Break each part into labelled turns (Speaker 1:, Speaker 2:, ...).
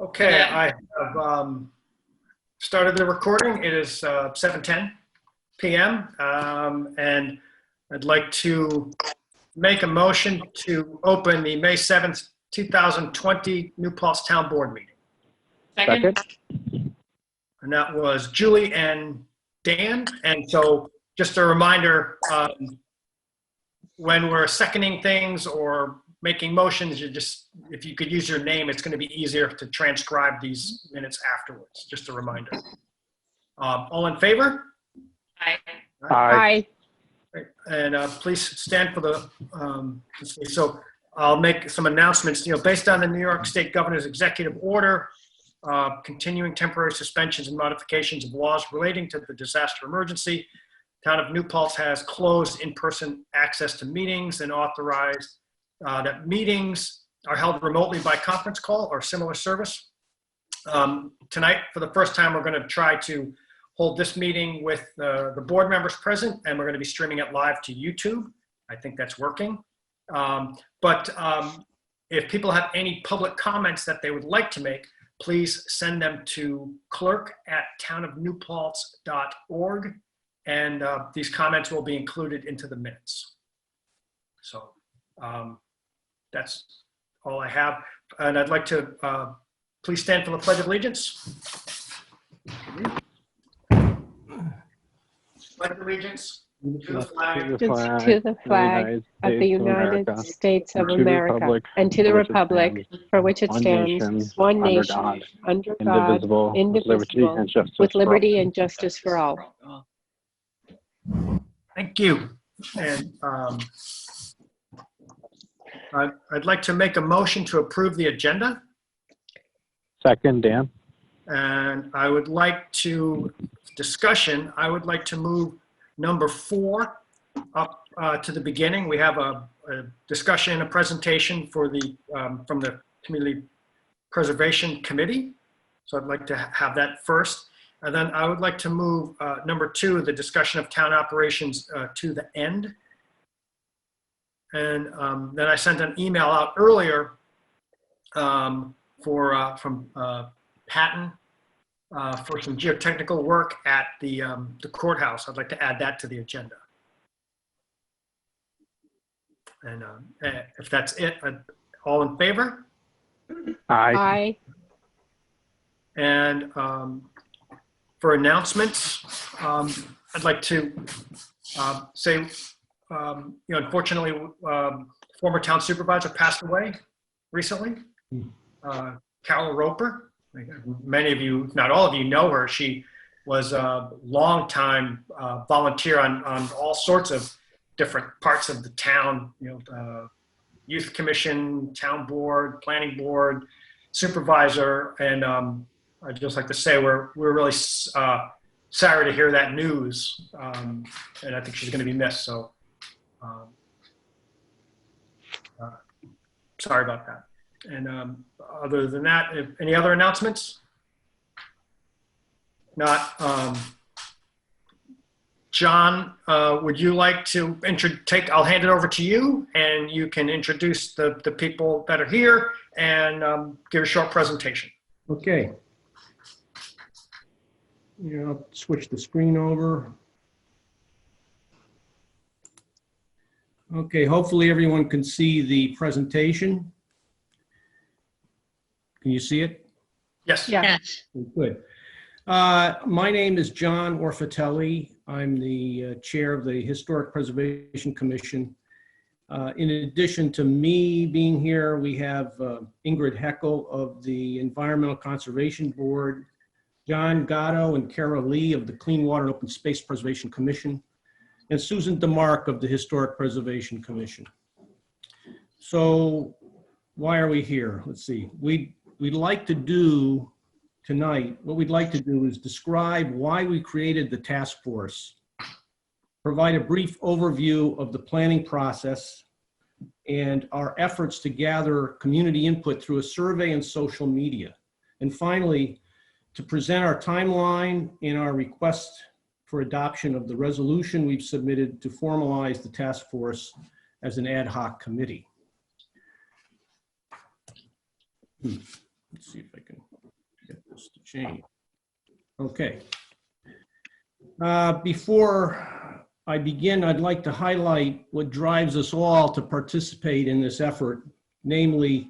Speaker 1: Okay, I have started the recording. It is 7:10 p.m. And I'd like to make a motion to open the May 7th, 2020 New Paltz Town Board meeting.
Speaker 2: Second.
Speaker 1: And that was Julie and Dan. And so just a reminder, when we're seconding things or making motions, if you could use your name, it's going to be easier to transcribe these minutes afterwards. Just a reminder. All in favor?
Speaker 2: Aye.
Speaker 3: Aye.
Speaker 1: Great. And please stand for the, so I'll make some announcements. Based on the New York State Governor's executive order, continuing temporary suspensions and modifications of laws relating to the disaster emergency, Town of New Paltz has closed in-person access to meetings and authorized that meetings are held remotely by conference call or similar service. Tonight, for the first time, we're going to try to hold this meeting with the board members present, and we're going to be streaming it live to YouTube. I think that's working. But if people have any public comments that they would like to make, please send them to clerk@townofnewpaltz.org, and these comments will be included into the minutes. So that's all I have. And I'd like to please stand for the Pledge of Allegiance. Pledge of Allegiance to the flag
Speaker 3: To the flag of the United States of America and to the republic for which it stands, one nation, under God, indivisible, with liberty and justice for all.
Speaker 1: Thank you. And I'd like to make a motion to approve the agenda.
Speaker 4: Second, Dan.
Speaker 1: And I would like to I would like to move number 4 up to the beginning. We have a discussion and a presentation for from the Community Preservation Committee. So I'd like to have that first. And then I would like to move number 2, the discussion of town operations, to the end. And then I sent an email out earlier from Patton for some geotechnical work at the courthouse. I'd like to add that to the agenda. And if that's it, all in favor?
Speaker 4: Aye.
Speaker 3: Aye.
Speaker 1: And for announcements, I'd like to say, unfortunately, former town supervisor passed away recently, Carol Roper. Many of you, if not all of you, know her. She was a longtime volunteer on all sorts of different parts of the town, youth commission, town board, planning board, supervisor, and I'd just like to say we're really sorry to hear that news, and I think she's going to be missed. So sorry about that. And other than that, any other announcements? Not. John, would you like to I'll hand it over to you, and you can introduce the people that are here and give a short presentation.
Speaker 5: Okay. I'll switch the screen over. Okay, hopefully everyone can see the presentation. Can you see it?
Speaker 1: Yes.
Speaker 2: Yes.
Speaker 5: Good. My name is John Orfatelli. I'm the chair of the Historic Preservation Commission. In addition to me being here, we have Ingrid Heckel of the Environmental Conservation Board, John Gatto and Carol Lee of the Clean Water and Open Space Preservation Commission, and Susan DeMark of the Historic Preservation Commission. So why are we here? Let's see. We'd like to do tonight, what we'd like to do is describe why we created the task force, provide a brief overview of the planning process and our efforts to gather community input through a survey and social media. And finally, to present our timeline and our request for adoption of the resolution we've submitted to formalize the task force as an ad hoc committee. Let's see if I can get this to change. Okay. Before I begin, I'd like to highlight what drives us all to participate in this effort, namely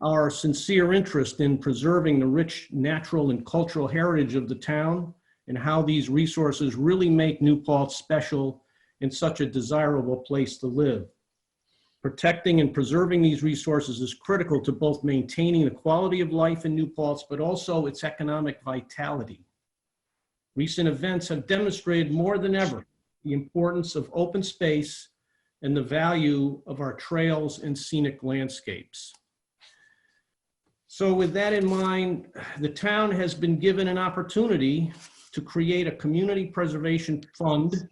Speaker 5: our sincere interest in preserving the rich natural and cultural heritage of the town and how these resources really make New Paltz special and such a desirable place to live. Protecting and preserving these resources is critical to both maintaining the quality of life in New Paltz, but also its economic vitality. Recent events have demonstrated more than ever the importance of open space and the value of our trails and scenic landscapes. So with that in mind, the town has been given an opportunity to create a community preservation fund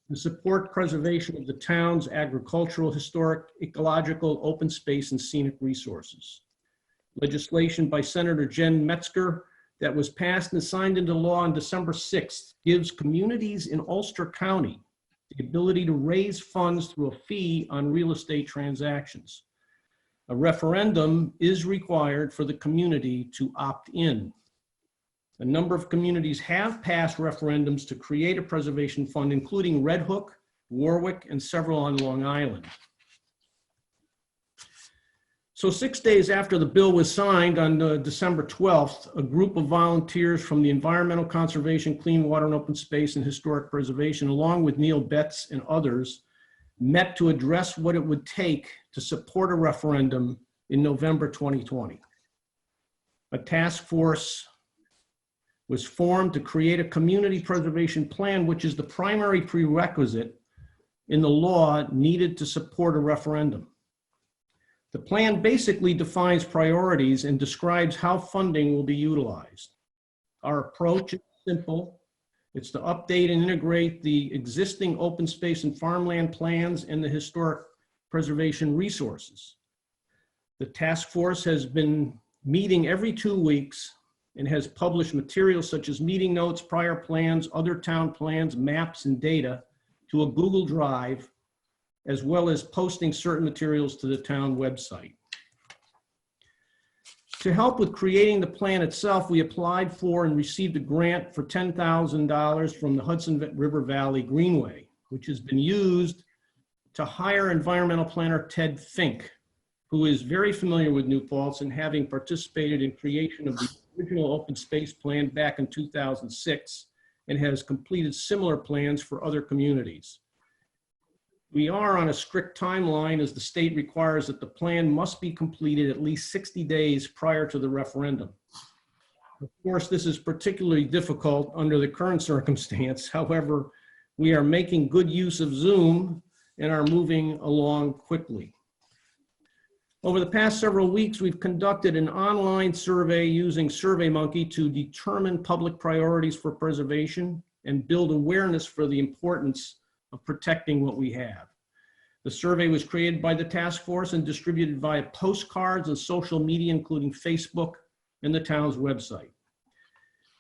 Speaker 5: to support preservation of the town's agricultural, historic, ecological, open space, and scenic resources. Legislation by Senator Jen Metzger that was passed and signed into law on December 6th gives communities in Ulster County the ability to raise funds through a fee on real estate transactions. A referendum is required for the community to opt in. A number of communities have passed referendums to create a preservation fund, including Red Hook, Warwick, and several on Long Island. So 6 days after the bill was signed on December 12th, a group of volunteers from the Environmental Conservation, Clean Water and Open Space and Historic Preservation, along with Neil Betts and others, met to address what it would take to support a referendum in November 2020. A task force was formed to create a community preservation plan, which is the primary prerequisite in the law needed to support a referendum. The plan basically defines priorities and describes how funding will be utilized. Our approach is simple. It's to update and integrate the existing open space and farmland plans and the historic preservation resources. The task force has been meeting every 2 weeks and has published materials such as meeting notes, prior plans, other town plans, maps, and data to a Google Drive, as well as posting certain materials to the town website. To help with creating the plan itself, we applied for and received a grant for $10,000 from the Hudson River Valley Greenway, which has been used to hire environmental planner Ted Fink, who is very familiar with New Paltz and having participated in creation of the original open space plan back in 2006 and has completed similar plans for other communities. We are on a strict timeline as the state requires that the plan must be completed at least 60 days prior to the referendum. Of course, this is particularly difficult under the current circumstance. However, we are making good use of Zoom and are moving along quickly. Over the past several weeks, we've conducted an online survey using SurveyMonkey to determine public priorities for preservation and build awareness for the importance of protecting what we have. The survey was created by the task force and distributed via postcards and social media, including Facebook and the town's website.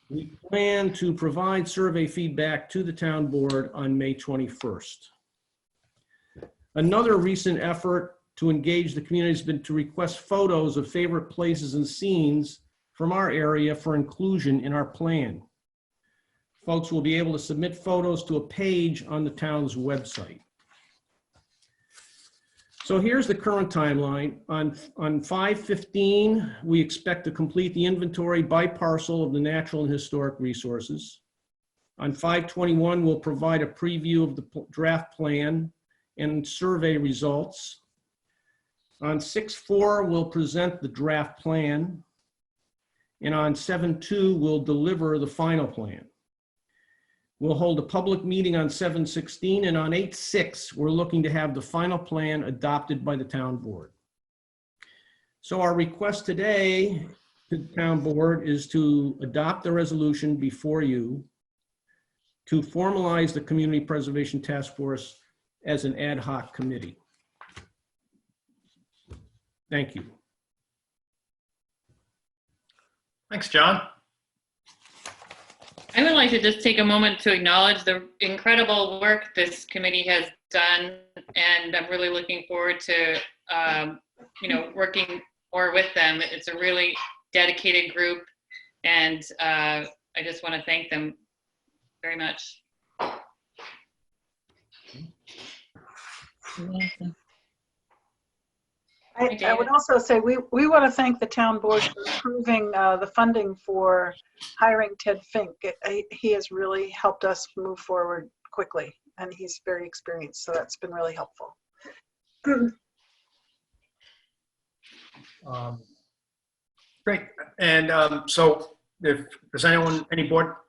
Speaker 5: We plan to provide survey feedback to the town board on May 21st. Another recent effort to engage the community has been to request photos of favorite places and scenes from our area for inclusion in our plan. Folks will be able to submit photos to a page on the town's website. So here's the current timeline. On 5/15, we expect to complete the inventory by parcel of the natural and historic resources. On 5/21, we'll provide a preview of the draft plan and survey results. On 6/4, we'll present the draft plan. And on 7/2, we'll deliver the final plan. We'll hold a public meeting on 7/16, and on 8/6, we're looking to have the final plan adopted by the town board. So our request today to the town board is to adopt the resolution before you to formalize the Community Preservation Task Force as an ad hoc committee. Thank you.
Speaker 1: Thanks, John.
Speaker 2: I would like to just take a moment to acknowledge the incredible work this committee has done, and I'm really looking forward to, working more with them. It's a really dedicated group, and I just want to thank them very much.
Speaker 6: I would also say we want to thank the town board for approving the funding for hiring Ted Fink. He has really helped us move forward quickly, and he's very experienced, so that's been really helpful.
Speaker 1: Great. And so if does anyone,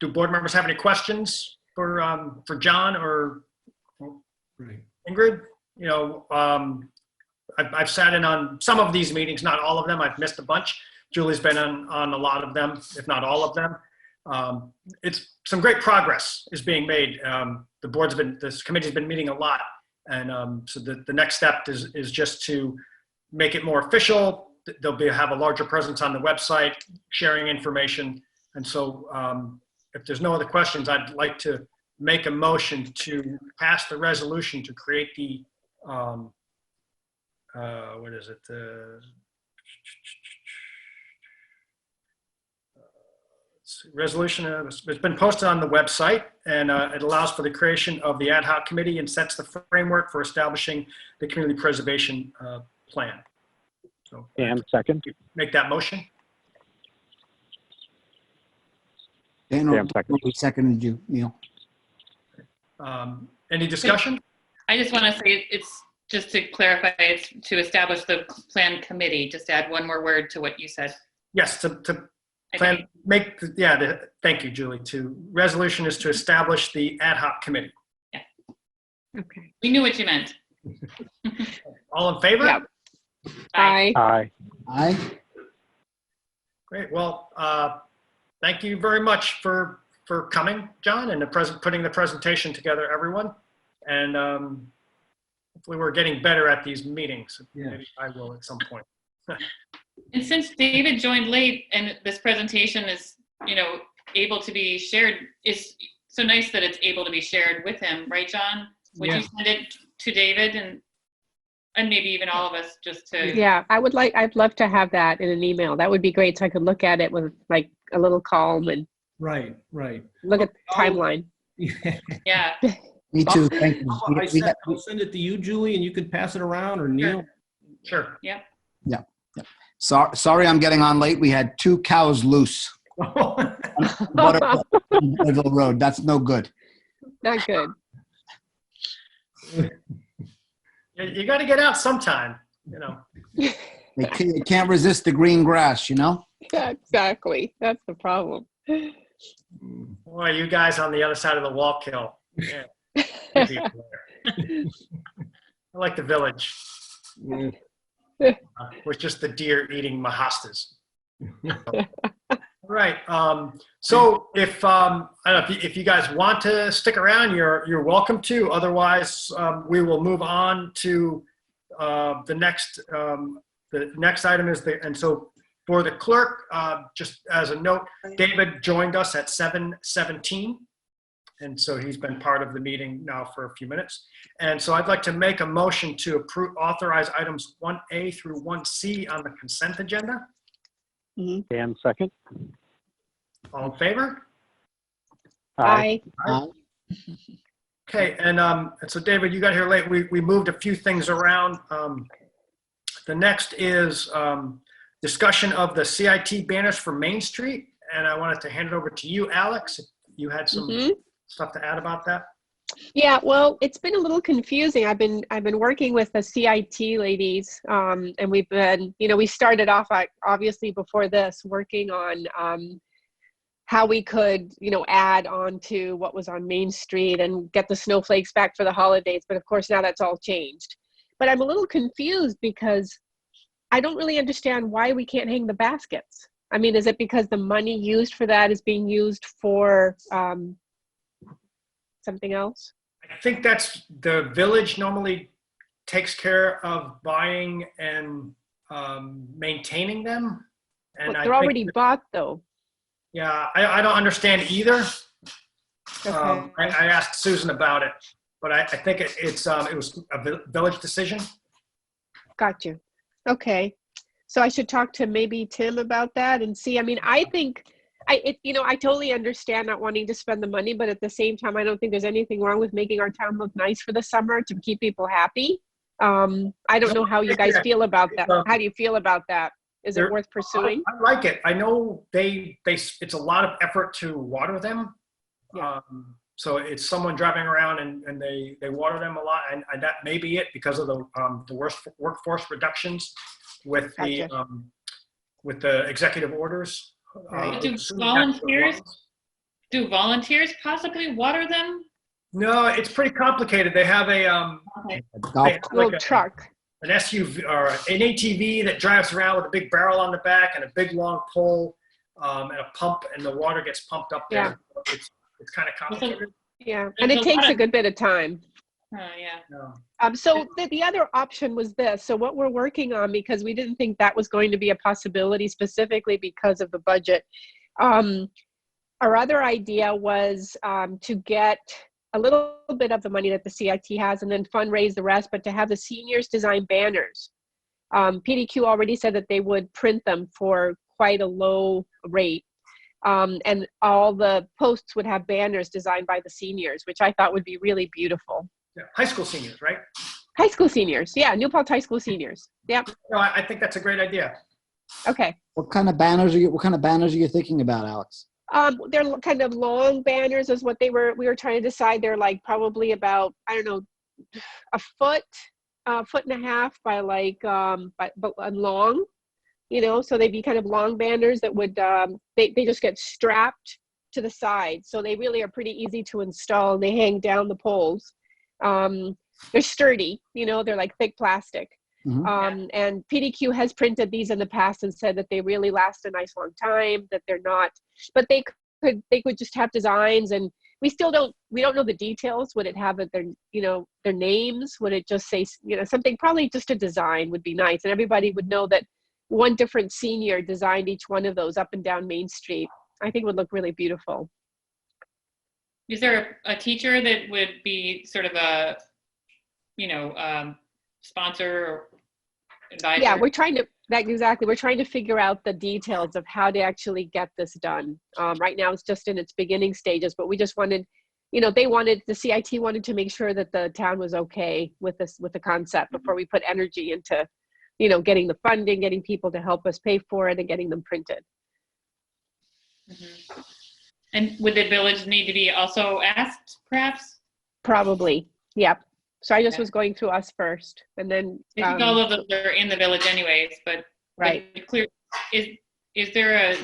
Speaker 1: do board members have any questions for John or Ingrid? You know, I've sat in on some of these meetings, not all of them. I've missed a bunch. Julie's been on a lot of them, if not all of them. It's some great progress is being made. This committee's been meeting a lot. And so the next step is just to make it more official. They'll have a larger presence on the website, sharing information. And so if there's no other questions, I'd like to make a motion to pass the resolution to create the, what is it? Resolution, it's been posted on the website, and it allows for the creation of the ad hoc committee and sets the framework for establishing the community preservation plan. So,
Speaker 4: Dan, second.
Speaker 1: make that motion.
Speaker 7: Dan,
Speaker 4: second.
Speaker 7: we seconded you, Neil.
Speaker 1: Any discussion?
Speaker 2: I just want to say it's just to clarify, it's to establish the plan committee. Just add one more word to what you said.
Speaker 1: Yes, to plan, thank you, Julie. Resolution is to establish the ad hoc committee.
Speaker 3: Okay.
Speaker 2: We knew what you meant.
Speaker 1: All in favor?
Speaker 3: Yep. Aye.
Speaker 4: Aye.
Speaker 7: Aye.
Speaker 1: Great. Well, thank you very much for coming, John, and putting the presentation together, everyone. And hopefully we're getting better at these meetings.
Speaker 5: Yeah.
Speaker 1: Maybe I will at some point.
Speaker 2: And since David joined late and this presentation is, able to be shared, it's so nice that it's able to be shared with him, right, John? Would
Speaker 5: Yeah.
Speaker 2: you send it to David and maybe even all of us just to?
Speaker 3: Yeah, I'd love to have that in an email. That would be great, so I could look at it with like a little calm and
Speaker 5: Right.
Speaker 3: look at the timeline.
Speaker 2: Yeah.
Speaker 7: Me too. Thank you.
Speaker 5: I'll send it to you, Julie, and you could pass it around, or Neil.
Speaker 1: Sure.
Speaker 2: Yep.
Speaker 7: Sorry I'm getting on late. We had 2 cows loose on Butterville Road. That's no good.
Speaker 3: Not good.
Speaker 1: You got to get out sometime,
Speaker 7: They can't resist the green grass,
Speaker 3: Yeah, exactly. That's the problem.
Speaker 1: Boy, you guys on the other side of the Wallkill. Yeah. I like the village. With just the deer eating mahastas. All right. So if I don't know if you guys want to stick around, you're welcome to. Otherwise, we will move on to the next. The next item is and so for the clerk, just as a note, David joined us at 7:17. And so he's been part of the meeting now for a few minutes. And so I'd like to make a motion to authorize items 1A through 1C on the consent agenda.
Speaker 4: Dan, second.
Speaker 1: All in favor?
Speaker 3: Aye.
Speaker 1: Okay, and so David, you got here late. We moved a few things around. The next is discussion of the CIT banners for Main Street. And I wanted to hand it over to you, Alex, if you had some stuff to add about that.
Speaker 3: Yeah, well, it's been a little confusing. I've been working with the CIT ladies, and we've been, we started off obviously before this working on how we could, add on to what was on Main Street and get the snowflakes back for the holidays. But of course, now that's all changed. But I'm a little confused because I don't really understand why we can't hang the baskets. I mean, is it because the money used for that is being used for something else?
Speaker 1: I think that's the village normally takes care of buying and maintaining them. And
Speaker 3: But they're already bought though.
Speaker 1: Yeah, I don't understand either.
Speaker 3: Okay.
Speaker 1: I asked Susan about it, but I think it was a village decision.
Speaker 3: Got you. Okay. So I should talk to maybe Tim about that and see. I mean, I think I totally understand not wanting to spend the money, but at the same time, I don't think there's anything wrong with making our town look nice for the summer to keep people happy. I don't know how you guys feel about that. How do you feel about that? Is it worth pursuing?
Speaker 1: I like it. I know it's a lot of effort to water them.
Speaker 3: Yeah.
Speaker 1: So it's someone driving around and they water them a lot, and that may be it because of the worst workforce reductions with the executive orders.
Speaker 3: Right.
Speaker 2: Do volunteers possibly water them?
Speaker 1: No, it's pretty complicated. They have a
Speaker 3: Little truck.
Speaker 1: An SUV or an ATV that drives around with a big barrel on the back and a big long pole and a pump, and the water gets pumped up there.
Speaker 3: Yeah.
Speaker 1: It's kind of complicated.
Speaker 3: Yeah, and it takes a good bit of time.
Speaker 2: Yeah.
Speaker 3: So the other option was this. So what we're working on, because we didn't think that was going to be a possibility specifically because of the budget. Our other idea was to get a little bit of the money that the CIT has and then fundraise the rest, but to have the seniors design banners. PDQ already said that they would print them for quite a low rate. And all the posts would have banners designed by the seniors, which I thought would be really beautiful.
Speaker 1: Yeah. High school seniors, right?
Speaker 3: High school seniors. Yeah, New Paltz High School seniors. Yep.
Speaker 1: No, I think that's a great idea.
Speaker 3: Okay.
Speaker 7: What kind of banners are you thinking about, Alex?
Speaker 3: They're kind of long banners is what we were trying to decide. They're like probably about, I don't know, a foot and a half by like, but long, so they'd be kind of long banners that would, they just get strapped to the side. So they really are pretty easy to install and they hang down the poles. They're sturdy, they're like thick plastic.
Speaker 7: Mm-hmm.
Speaker 3: And PDQ has printed these in the past and said that they really last a nice long time, that they're not, but they could just have designs, and we don't know the details. Would it have their names? Would it just say, something, probably just a design would be nice. And everybody would know that one different senior designed each one of those up and down Main Street. I think it would look really beautiful.
Speaker 2: Is there a teacher that would be sort of a, sponsor or advisor?
Speaker 3: Yeah, we're trying to figure out the details of how to actually get this done. Right now it's just in its beginning stages, but we just wanted, the CIT wanted to make sure that the town was okay with the concept before we put energy into, getting the funding, getting people to help us pay for it and getting them printed.
Speaker 2: Mm-hmm. And would the village need to be also asked, perhaps?
Speaker 3: Probably, yep. So I just was going through us first, and then
Speaker 2: I think all of them are in the village anyways, but
Speaker 3: right.
Speaker 2: But clear, is there's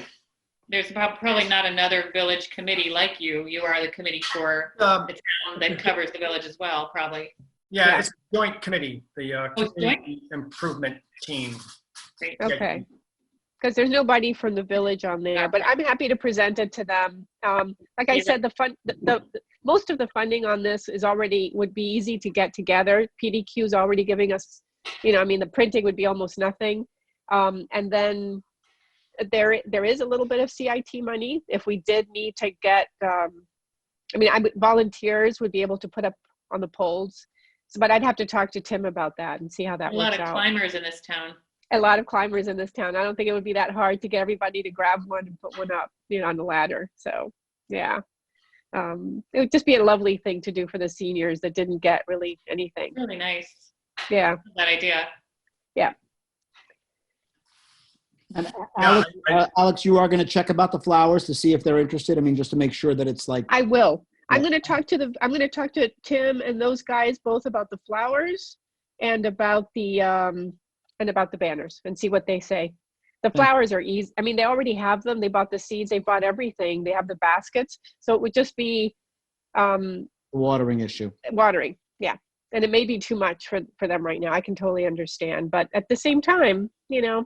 Speaker 2: probably not another village committee like you. You are the committee for the town that covers the village as well, probably.
Speaker 1: Yeah. It's a joint committee, the community improvement team.
Speaker 2: Great.
Speaker 3: Okay. Because there's nobody from the village on there, but I'm happy to present it to them. Like I said, the most of the funding on this would be easy to get together. PDQ is already giving us, the printing would be almost nothing. And then there is a little bit of CIT money if we did need to get, volunteers would be able to put up on the poles. But I'd have to talk to Tim about that and see how that works out.
Speaker 2: A lot of climbers in this town.
Speaker 3: A lot of climbers in this town. I don't think it would be that hard to get everybody to grab one and put one up, on the ladder. So, yeah. It would just be a lovely thing to do for the seniors that didn't get really anything.
Speaker 2: Really nice.
Speaker 3: Yeah.
Speaker 2: That idea.
Speaker 3: Yeah.
Speaker 7: And Alex, you are going to check about the flowers to see if they're interested. just to make sure that it's like.
Speaker 3: I will. I'm going to talk to Tim and those guys both about the flowers and about the banners and see what they say. The flowers are easy. They already have them. They bought the seeds. They bought everything. They have the baskets. So it would just be
Speaker 7: watering issue.
Speaker 3: Watering, yeah. And it may be too much for them right now. I can totally understand. But at the same time, they're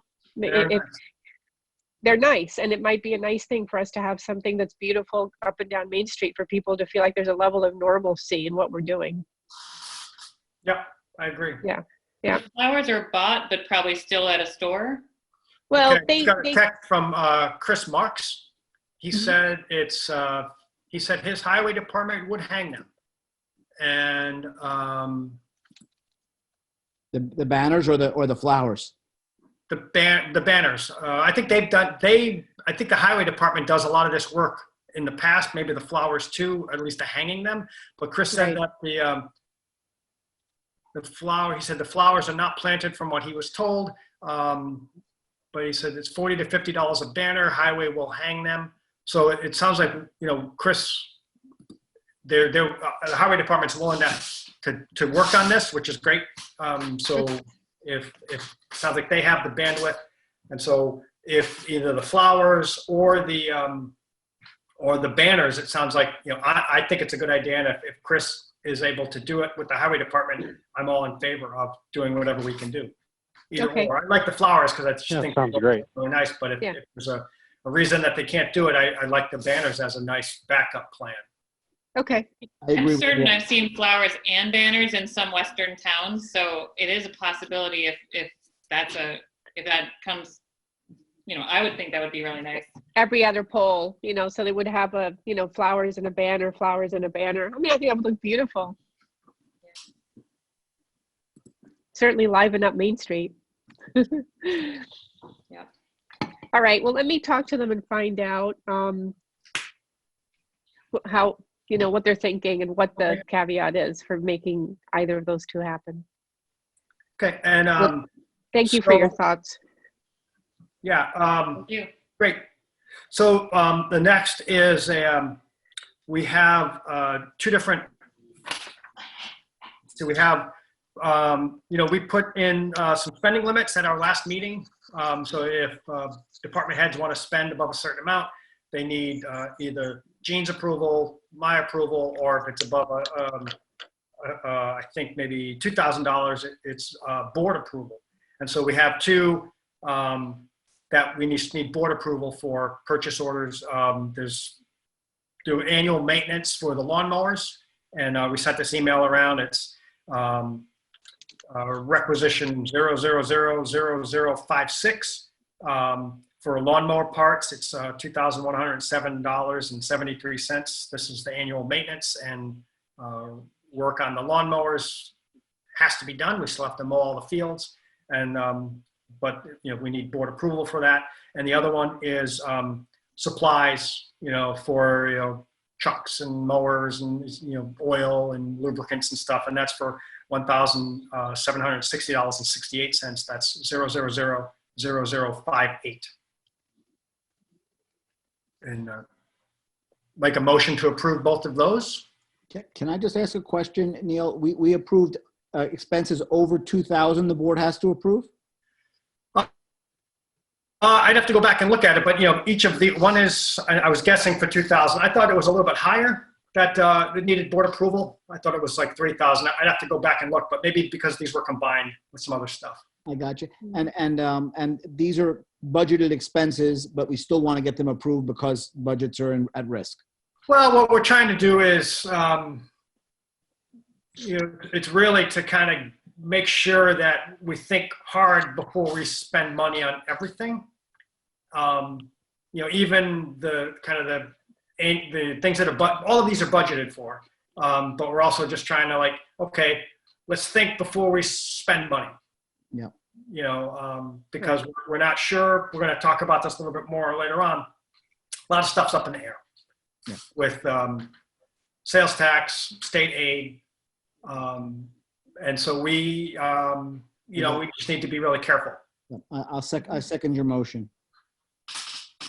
Speaker 3: nice. And it might be a nice thing for us to have something that's beautiful up and down Main Street for people to feel like there's a level of normalcy in what we're doing.
Speaker 1: Yep, I agree.
Speaker 3: Yeah. Yeah.
Speaker 2: The flowers are bought, but probably still at a store.
Speaker 3: Well,
Speaker 1: okay. Got a text from Chris Marks. He said he said his highway department would hang them, and
Speaker 7: the banners or the flowers.
Speaker 1: the banners. I think I think the highway department does a lot of this work in the past, maybe the flowers too, at least the hanging them. But Chris said that he said the flowers are not planted from what he was told. But he said it's $40 to $50 a banner. Highway will hang them. So it sounds like, Chris, the highway department's willing to work on this, which is great. So if sounds like they have the bandwidth, and so if either the flowers or the banners, it sounds like, I think it's a good idea. And if Chris is able to do it with the highway department, I'm all in favor of doing whatever we can do. Either or. I like the flowers because I just think
Speaker 4: sounds great.
Speaker 1: Really nice. But if there's a reason that they can't do it, I like the banners as a nice backup plan.
Speaker 3: Okay.
Speaker 2: I'm certain I've seen flowers and banners in some Western towns, so it is a possibility if that comes, I would think that would be really nice.
Speaker 3: Every other pole, so they would have flowers and a banner, flowers and a banner. I mean, I think that would look beautiful. Certainly liven up Main Street.
Speaker 2: Yeah.
Speaker 3: All right. Well, let me talk to them and find out how, what they're thinking and what the caveat is for making either of those two happen.
Speaker 1: Okay. And
Speaker 3: thank you for your thoughts.
Speaker 1: Yeah.
Speaker 2: Thank you.
Speaker 1: Great. So the next is we have two different. So we have. We put in some spending limits at our last meeting. So if department heads want to spend above a certain amount, they need either Gene's approval, my approval, or if it's above, I think maybe $2,000, it's board approval. And so we have two that we need board approval for purchase orders. There's annual maintenance for the lawnmowers, and we sent this email around. It's requisition 0000056 for lawnmower parts. It's $2,107.73. This is the annual maintenance and work on the lawnmowers has to be done. We still have to mow all the fields, and but we need board approval for that. And the other one is supplies, for trucks and mowers and oil and lubricants and stuff, and that's for $1,760.68. That's 0000058. And make a motion to approve both of those.
Speaker 7: Can I just ask a question, Neil? We approved expenses over 2,000. The board has to approve.
Speaker 1: I'd have to go back and look at it, but each of the one is. I was guessing for 2,000. I thought it was a little bit higher. That it needed board approval. I thought it was like 3,000. I'd have to go back and look, but maybe because these were combined with some other stuff.
Speaker 7: I got you. And these are budgeted expenses, but we still want to get them approved because budgets are at risk.
Speaker 1: Well, what we're trying to do is, it's really to kind of make sure that we think hard before we spend money on everything. Even the kind of the things that are, all of these are budgeted for, but we're also just trying to okay, let's think before we spend money.
Speaker 7: Yeah.
Speaker 1: Because we're not sure. We're going to talk about this a little bit more later on. A lot of stuff's up in the air with sales tax, state aid, and so we, we just need to be really careful.
Speaker 7: I second your motion.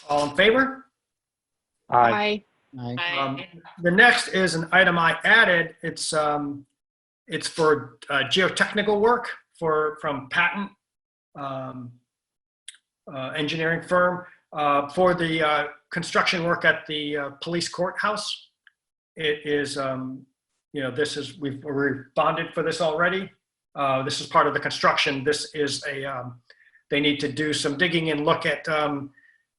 Speaker 1: All in favor?
Speaker 3: Aye.
Speaker 1: The next is an item I added. It's for geotechnical work from Patent engineering firm for the construction work at the police courthouse. It is, we're bonded for this already. This is part of the construction. This is they need to do some digging and look at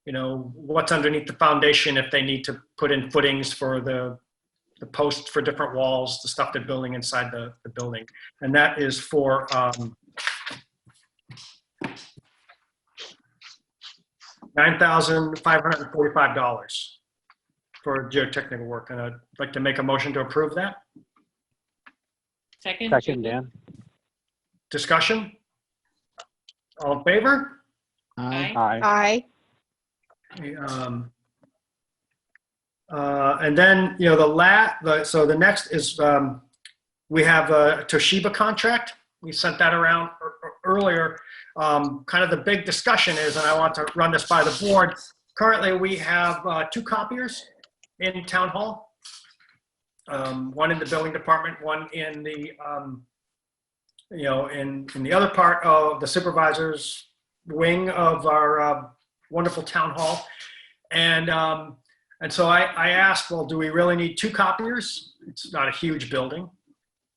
Speaker 1: what's underneath the foundation, if they need to put in footings for the posts for different walls, the stuff they're building inside the building. And that is for $9,545 for geotechnical work. And I'd like to make a motion to approve that.
Speaker 2: Second,
Speaker 4: Dan.
Speaker 1: Discussion? All in favor?
Speaker 7: Aye.
Speaker 4: Aye.
Speaker 1: And then, so the next is, we have a Toshiba contract. We sent that around earlier. Kind of the big discussion is, and I want to run this by the board. Currently, we have 2 copiers in Town Hall. One in the building department, one in the, in the other part of the supervisor's wing of our wonderful Town Hall. And so I asked, well, do we really need 2 copiers? It's not a huge building.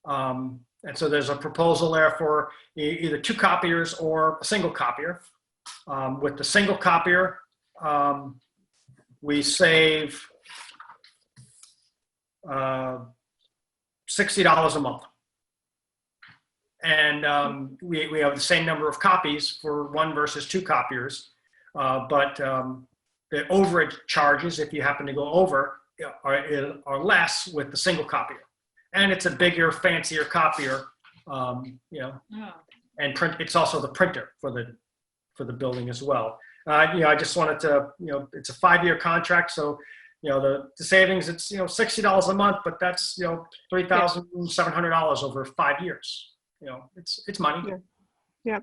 Speaker 1: And so there's a proposal there for either 2 copiers or a single copier. With the single copier, we save $60 a month. And we have the same number of copies for 1 versus 2 copiers. But the overage charges, if you happen to go over, are less with the single copier. And it's a bigger, fancier copier, and it's also the printer for the building as well. I just wanted to, it's a 5-year contract, so the savings, it's $60 a month, but that's $3,700 over 5 years. It's money.
Speaker 3: Yeah.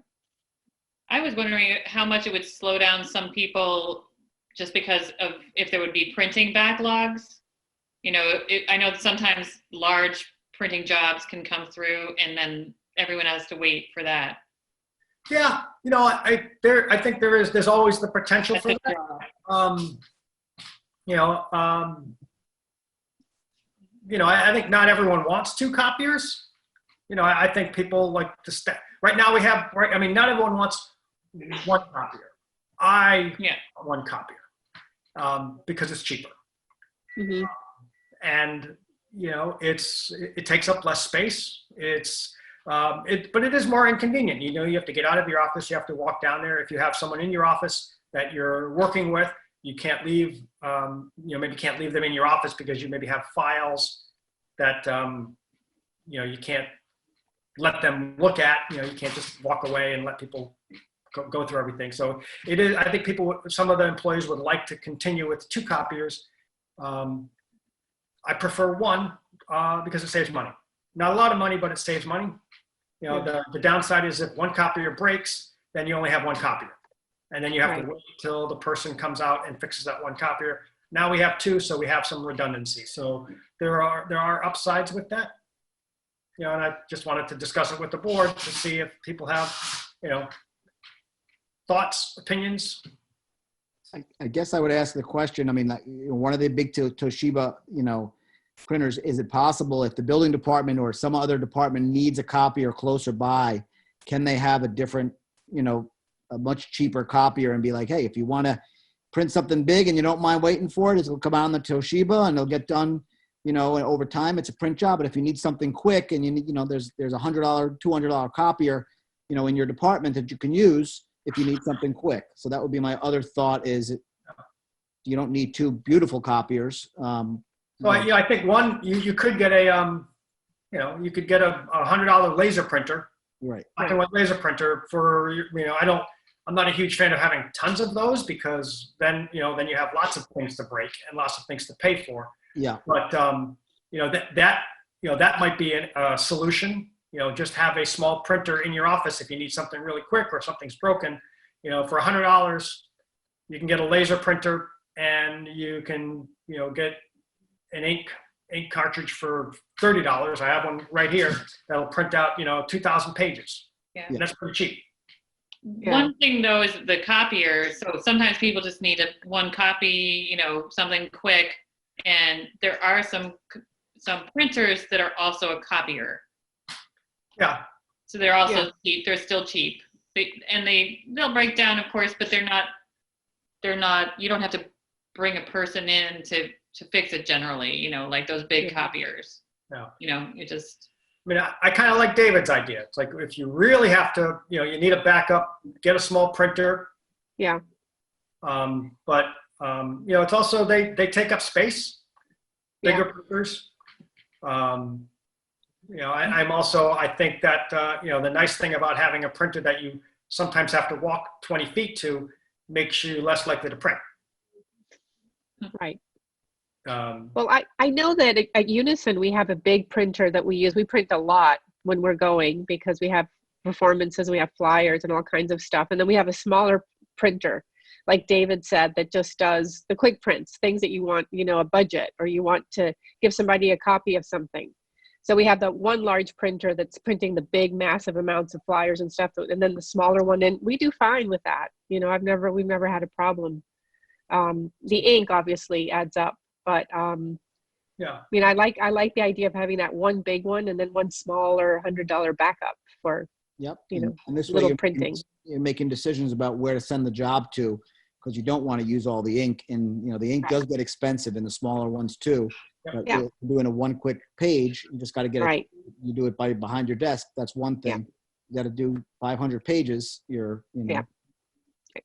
Speaker 2: I was wondering how much it would slow down some people, just because of if there would be printing backlogs. I know that sometimes large printing jobs can come through and then everyone has to wait for that.
Speaker 1: Yeah, I think there's always the potential for that. I think not everyone wants 2 copiers. I think people like to right now not everyone wants 1 copier. I want 1 copier because it's cheaper.
Speaker 3: Mm-hmm.
Speaker 1: And it takes up less space. But it is more inconvenient. You have to get out of your office. You have to walk down there. If you have someone in your office that you're working with, you can't leave. Maybe can't leave them in your office because you maybe have files that you can't let them look at. You can't just walk away and let people go through everything. So it is. I think some of the employees would like to continue with 2 copiers. I prefer 1 because it saves money. Not a lot of money, but it saves money. The downside is if 1 copier breaks, then you only have 1 copier. And then you have to wait till the person comes out and fixes that 1 copier. Now we have 2, so we have some redundancy. So there are upsides with that. And I just wanted to discuss it with the board to see if people have, thoughts, opinions.
Speaker 7: I guess I would ask the question. I mean, one of the big Toshiba, printers, is it possible if the building department or some other department needs a copier closer by, can they have a different, a much cheaper copier and be like, hey, if you want to print something big and you don't mind waiting for it, it'll come out on the Toshiba and it'll get done, and over time it's a print job. But if you need something quick and you need, there's a $100, $200 copier, in your department that you can use if you need something quick. So that would be my other thought is you don't need 2 beautiful copiers.
Speaker 1: So I think 1, you could get a, you could get a $100 laser printer.
Speaker 7: Right.
Speaker 1: Black and white laser printer for, I'm not a huge fan of having tons of those because then you have lots of things to break and lots of things to pay for.
Speaker 7: Yeah.
Speaker 1: But, that might be a solution. Just have a small printer in your office if you need something really quick or something's broken. For $100, you can get a laser printer and you can, get an ink cartridge for $30. I have one right here that'll print out, 2,000 pages.
Speaker 2: Yeah.
Speaker 1: And that's pretty cheap.
Speaker 3: Yeah.
Speaker 2: One thing though is the copier. So sometimes people just need 1 copy, something quick. And there are some printers that are also a copier.
Speaker 1: Yeah.
Speaker 2: So they're also cheap. They're still cheap. They'll break down, of course, but they're not, you don't have to bring a person in to fix it generally, like those big copiers.
Speaker 1: Yeah.
Speaker 2: You just.
Speaker 1: I kind of like David's idea. It's like if you really have to, you need a backup, get a small printer.
Speaker 3: Yeah.
Speaker 1: But it's also they take up space, bigger printers. I'm also, I think that the nice thing about having a printer that you sometimes have to walk 20 feet to, makes you less likely to print.
Speaker 3: Right.
Speaker 1: Um,
Speaker 3: Well, I know that at Unison, we have a big printer that we use. We print a lot when we're going because we have performances, we have flyers and all kinds of stuff. And then we have a smaller printer, like David said, that just does the quick prints, things that you want, you know, a budget, or you want to give somebody a copy of something. So we have the one large printer that's printing the big, massive amounts of flyers and stuff, and then the smaller one, and we do fine with that. You know, we've never had a problem. The ink obviously adds up, but
Speaker 1: yeah.
Speaker 3: I mean, I like the idea of having that one big one and then one smaller $100 backup for,
Speaker 7: Yep.
Speaker 3: you know,
Speaker 7: and this way
Speaker 3: little
Speaker 7: you're
Speaker 3: printing.
Speaker 7: You're making decisions about where to send the job to, because you don't want to use all the ink. And, you know, the ink does get expensive in the smaller ones too. But
Speaker 3: Yeah.
Speaker 7: doing a one quick page, you just got to get
Speaker 3: Right.
Speaker 7: you do it behind your desk. That's one thing. You got to do 500 pages.
Speaker 3: Yeah.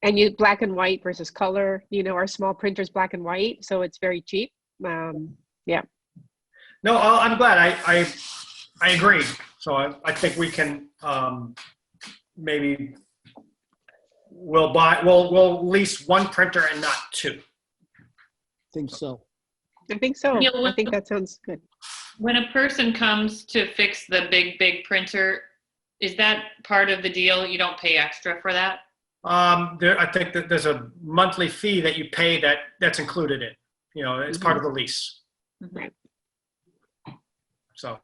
Speaker 3: And you black and white versus color, you know, our small printer's black and white, so it's very cheap. Yeah.
Speaker 1: No, I'm glad. I agree. So I think we can maybe we'll lease one printer and not two.
Speaker 7: Think so.
Speaker 3: I think so.
Speaker 2: You know,
Speaker 3: I think that sounds good.
Speaker 2: When a person comes to fix the big printer, is that part of the deal? You don't pay extra for that?
Speaker 1: I think that there's a monthly fee that you pay that's included in. You know, it's part of the lease.
Speaker 3: Right.
Speaker 1: So,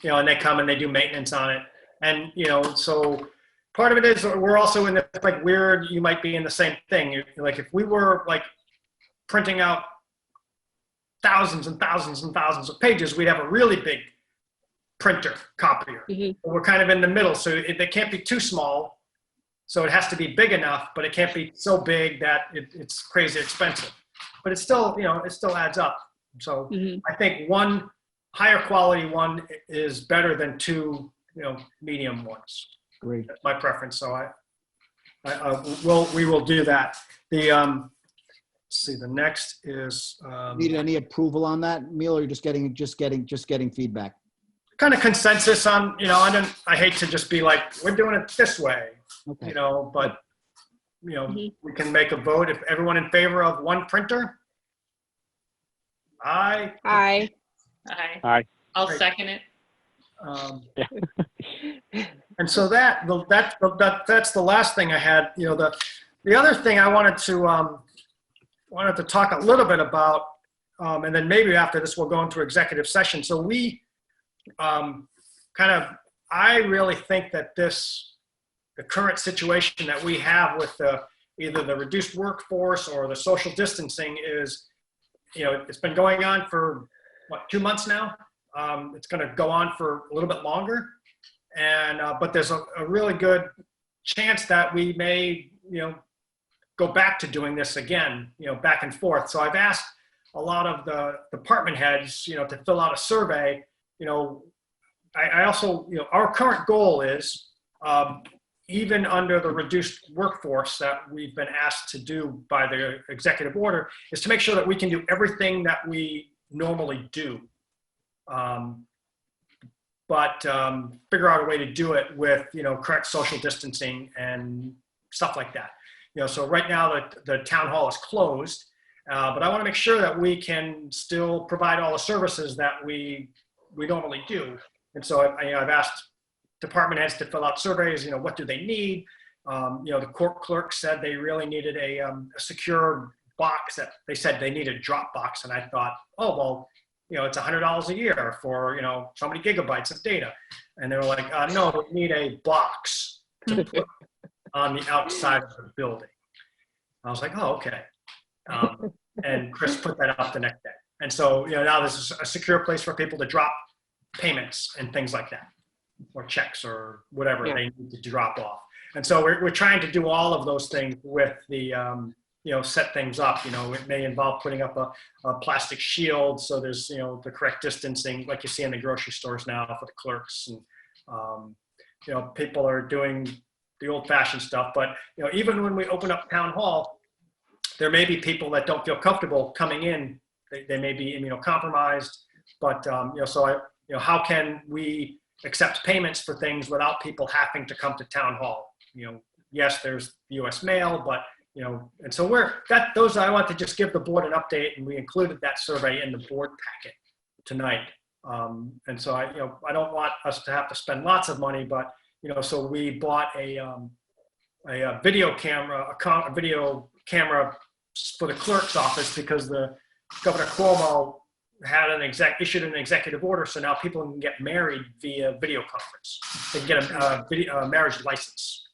Speaker 1: you know, and they come and they do maintenance on it. And, you know, so part of it is we're also in the, like, weird, you might be in the same thing. Like, if we were, like, printing out thousands and thousands and thousands of pages, we'd have a really big printer copier.
Speaker 3: Mhm.
Speaker 1: We're kind of in the middle, so it can't be too small. So it has to be big enough, but it can't be so big that it's crazy expensive. But it's still, you know, it still adds up. So
Speaker 3: Mhm.
Speaker 1: I think one higher quality one is better than two, you know, medium ones.
Speaker 7: Great.
Speaker 1: That's my preference. So we will do that. The let's see, the next is
Speaker 7: Need any approval on that, Neil, or you're just getting feedback?
Speaker 1: kind of consensus on, you know, I hate to just be like, we're doing it this way,
Speaker 7: Okay.
Speaker 1: you know, but, you know,
Speaker 3: Mhm.
Speaker 1: we can make a vote. If everyone in favor of one printer, aye.
Speaker 3: Aye.
Speaker 4: Aye.
Speaker 2: I'll
Speaker 1: Right.
Speaker 2: second it.
Speaker 1: And so that's the last thing I had. You know, the other thing I wanted to talk a little bit about, and then maybe after this we'll go into executive session. So we I really think that the current situation that we have with either the reduced workforce or the social distancing is, you know, it's been going on for what, 2 months now. It's going to go on for a little bit longer, and but there's a really good chance that we may, you know, go back to doing this again, you know, back and forth. So I've asked a lot of the department heads, you know, to fill out a survey. You know, I also, you know, our current goal is, even under the reduced workforce that we've been asked to do by the executive order, is to make sure that we can do everything that we normally do. But figure out a way to do it with, you know, correct social distancing and stuff like that. You know, so right now the town hall is closed, but I want to make sure that we can still provide all the services that we normally do. And so I've asked department heads to fill out surveys. You know, what do they need? You know, the court clerk said they really needed a secure box. That they said they needed a drop box, and I thought, oh well, you know, it's $100 a year for, you know, so many gigabytes of data. And they were like, no, we need a box to put on the outside of the building. I was like, oh, okay. And Chris put that up the next day. And so, you know, now this is a secure place for people to drop payments and things like that, or checks or whatever they need to drop off. And so we're trying to do all of those things with the, you know, set things up. You know, it may involve putting up a plastic shield, so there's, you know, the correct distancing, like you see in the grocery stores now for the clerks. And, you know, people are doing the old-fashioned stuff. But, you know, even when we open up town hall, there may be people that don't feel comfortable coming in. They may be immunocompromised. But, you know, so you know, how can we accept payments for things without people having to come to town hall? You know, yes, there's US mail, but, you know, and so I want to just give the board an update, and we included that survey in the board packet tonight. And so I don't want us to have to spend lots of money, but, you know, so we bought a video camera, a video camera for the clerk's office, because the Governor Cuomo had issued an executive order, so now people can get married via video conference. They can get a marriage license,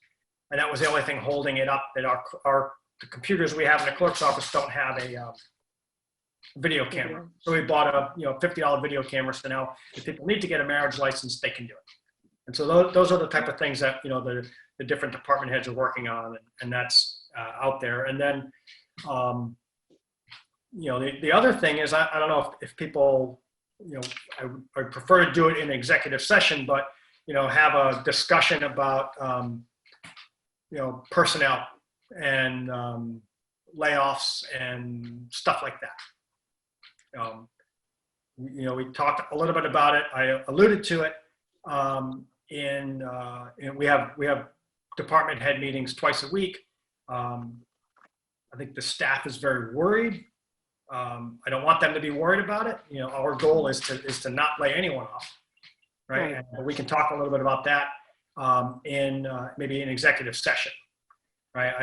Speaker 1: and that was the only thing holding it up. That the computers we have in the clerk's office don't have a video camera, so we bought a $50 video camera. So now, if people need to get a marriage license, they can do it. And so those are the type of things that the different department heads are working on, and that's out there. And then. The other thing is, I don't know if people, I prefer to do it in executive session, but, have a discussion about, personnel and layoffs and stuff like that. We talked a little bit about it. I alluded to it. We have department head meetings twice a week. I think the staff is very worried. I don't want them to be worried about it. Our goal is to not lay anyone off, right? And we can talk a little bit about that in maybe an executive session, right?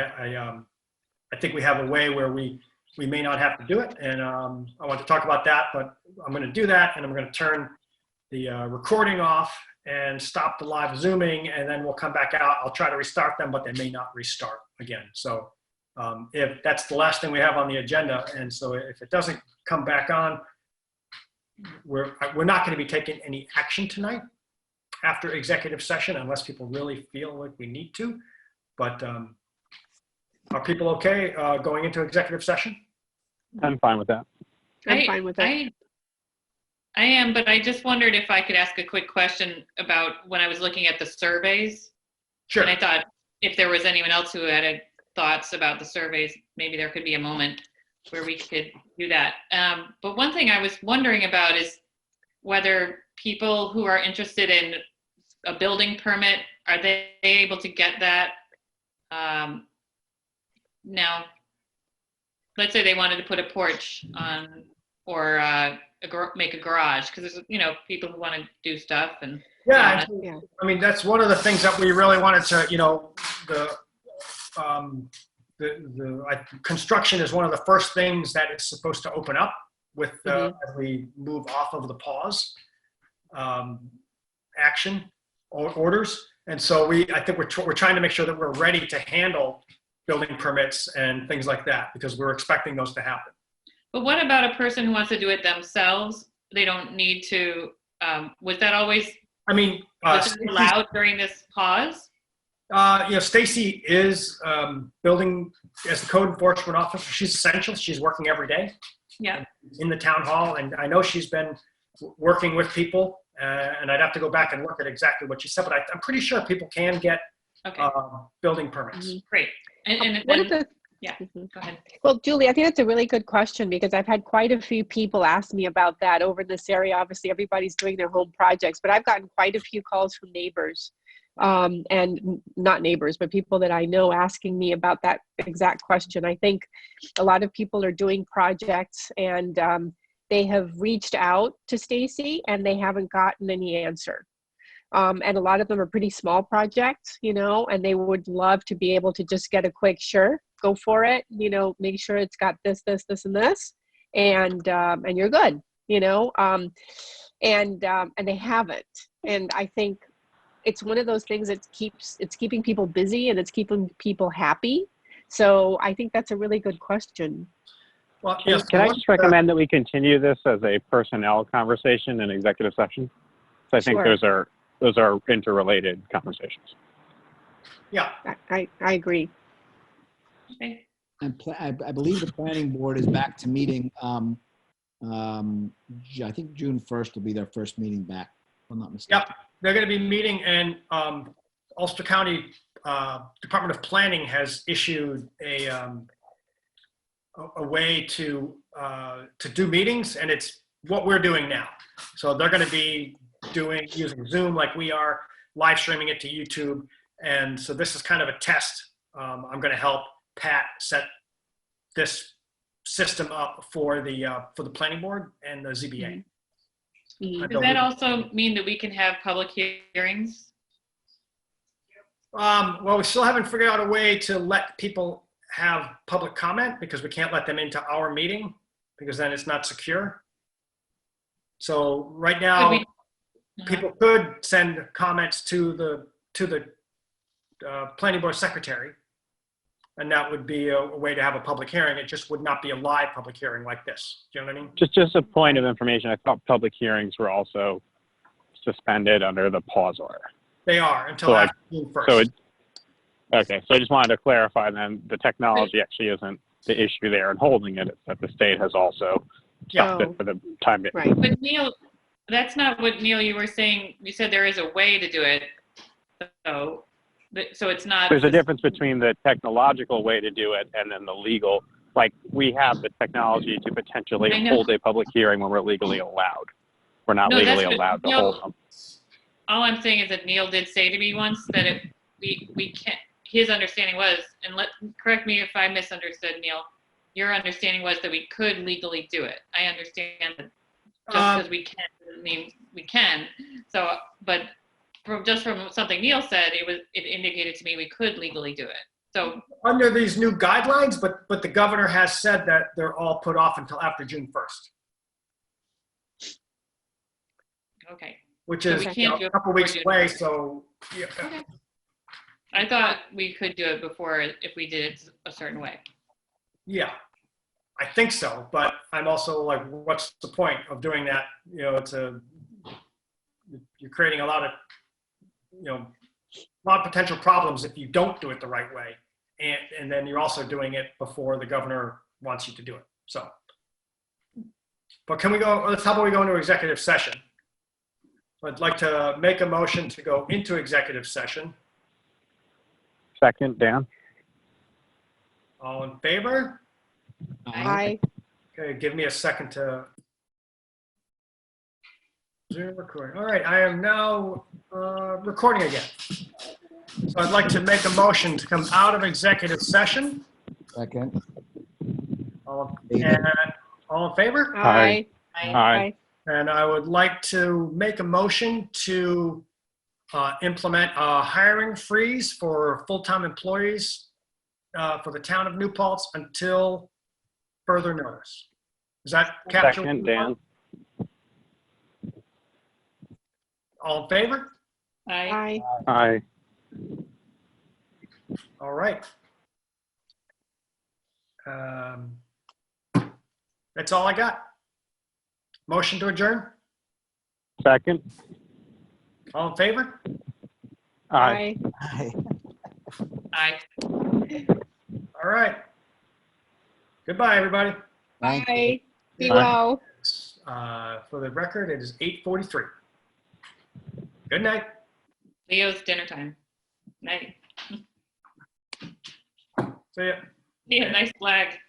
Speaker 1: I think we have a way where we may not have to do it, and I want to talk about that, but I'm going to do that, and I'm going to turn the recording off and stop the live Zooming, and then we'll come back out. I'll try to restart them, but they may not restart again. So. If that's the last thing we have on the agenda, and so if it doesn't come back on, we're not going to be taking any action tonight after executive session, unless people really feel like we need to. But are people okay going into executive session?
Speaker 4: I'm fine with that.
Speaker 3: I'm fine with that.
Speaker 2: I am, but I just wondered if I could ask a quick question about when I was looking at the surveys.
Speaker 1: Sure.
Speaker 2: And I thought if there was anyone else who had thoughts about the surveys, maybe there could be a moment where we could do that. But one thing I was wondering about is whether people who are interested in a building permit, are they able to get that? Now, let's say they wanted to put a porch on, or make a garage, because there's people who want to do stuff. And
Speaker 1: I mean, that's one of the things that we really wanted to, construction is one of the first things that is supposed to open up with as we move off of the pause action orders. And so I think we're trying to make sure that we're ready to handle building permits and things like that, because we're expecting those to happen.
Speaker 2: But what about a person who wants to do it themselves? They don't need to, was that always allowed during this pause? Stacy is building as the code enforcement officer. She's essential. She's working every day in the town hall. And I know she's been working with people, and I'd have to go back and look at exactly what she said, but I'm pretty sure people can get building permits. Great. And go ahead.
Speaker 3: Well, Julie, I think that's a really good question, because I've had quite a few people ask me about that over in this area. Obviously, everybody's doing their home projects, but I've gotten quite a few calls from neighbors. And not neighbors, but people that I know asking me about that exact question. I think a lot of people are doing projects, and they have reached out to Stacy and they haven't gotten any answer. And a lot of them are pretty small projects, and they would love to be able to just get a quick, sure, go for it, make sure it's got this, this, this, and this, and you're good, and they haven't. And I think it's one of those things that it's keeping people busy, and it's keeping people happy. So I think that's a really good question.
Speaker 1: Well, yes.
Speaker 4: Can I just recommend that we continue this as a personnel conversation in executive session? So I think those are interrelated conversations.
Speaker 1: Yeah,
Speaker 3: I agree.
Speaker 2: Okay.
Speaker 7: And I believe the planning board is back to meeting. I think June 1st will be their first meeting back, if I'm not mistaken.
Speaker 1: Yep, they're going to be meeting, and Ulster County Department of Planning has issued a way to do meetings, and it's what we're doing now. So they're going to be using Zoom like we are, live streaming it to YouTube, And so this is kind of a test. I'm going to help Pat set this system up for the planning board and the ZBA.
Speaker 2: Does that also mean that we can have public hearings?
Speaker 1: Well, we still haven't figured out a way to let people have public comment because we can't let them into our meeting because then it's not secure. So right now, people could send comments to the planning board secretary, and that would be a way to have a public hearing. It just would not be a live public hearing like this. Do you know what I mean?
Speaker 4: Just a point of information. I thought public hearings were also suspended under the pause order.
Speaker 1: They are until after June 1st.
Speaker 4: Okay, so I just wanted to clarify then the technology actually isn't the issue there in holding it. It's that the state has also stopped it for the time being.
Speaker 3: Right.
Speaker 2: But Neil, that's not what, Neil, you were saying. You said there is a way to do it. So it's not.
Speaker 4: There's a difference between the technological way to do it and then the legal. Like, we have the technology to potentially hold a public hearing when we're legally allowed. We're not legally allowed to hold them.
Speaker 2: All I'm saying is that Neil did say to me once that we can't. His understanding was, and correct me if I misunderstood, Neil. Your understanding was that we could legally do it. I understand that just because we can doesn't mean we can. So, but from something Neil said, it indicated to me we could legally do it. So
Speaker 1: under these new guidelines, but the governor has said that they're all put off until after June 1st.
Speaker 2: Okay.
Speaker 1: Which is a couple weeks away. So yeah.
Speaker 2: Okay. I thought we could do it before if we did it a certain way.
Speaker 1: Yeah, I think so. But I'm also like, what's the point of doing that? You know, you're creating a lot of potential problems if you don't do it the right way. And then you're also doing it before the governor wants you to do it. So, but can we go, how about we go into executive session? I'd like to make a motion to go into executive session.
Speaker 4: Second, Dan.
Speaker 1: All in favor?
Speaker 3: Aye.
Speaker 1: Okay, give me a second to Zoom recording. All right, I am now recording again. So I'd like to make a motion to come out of executive session.
Speaker 7: Second.
Speaker 1: All in favor?
Speaker 3: Aye.
Speaker 4: Aye.
Speaker 1: And I would like to make a motion to implement a hiring freeze for full-time employees for the town of New Paltz until further notice. Is that captured?
Speaker 4: Second, Dan.
Speaker 1: All in favor?
Speaker 2: Aye.
Speaker 4: Aye.
Speaker 1: All right. That's all I got. Motion to adjourn?
Speaker 4: Second.
Speaker 1: All in favor?
Speaker 4: Aye.
Speaker 3: Aye.
Speaker 2: Aye.
Speaker 1: All right. Goodbye, everybody.
Speaker 3: Aye. Be well.
Speaker 1: For the record, it is 8:43. Good night.
Speaker 2: Leo's dinner time. Night.
Speaker 1: See ya.
Speaker 2: Yeah, nice flag.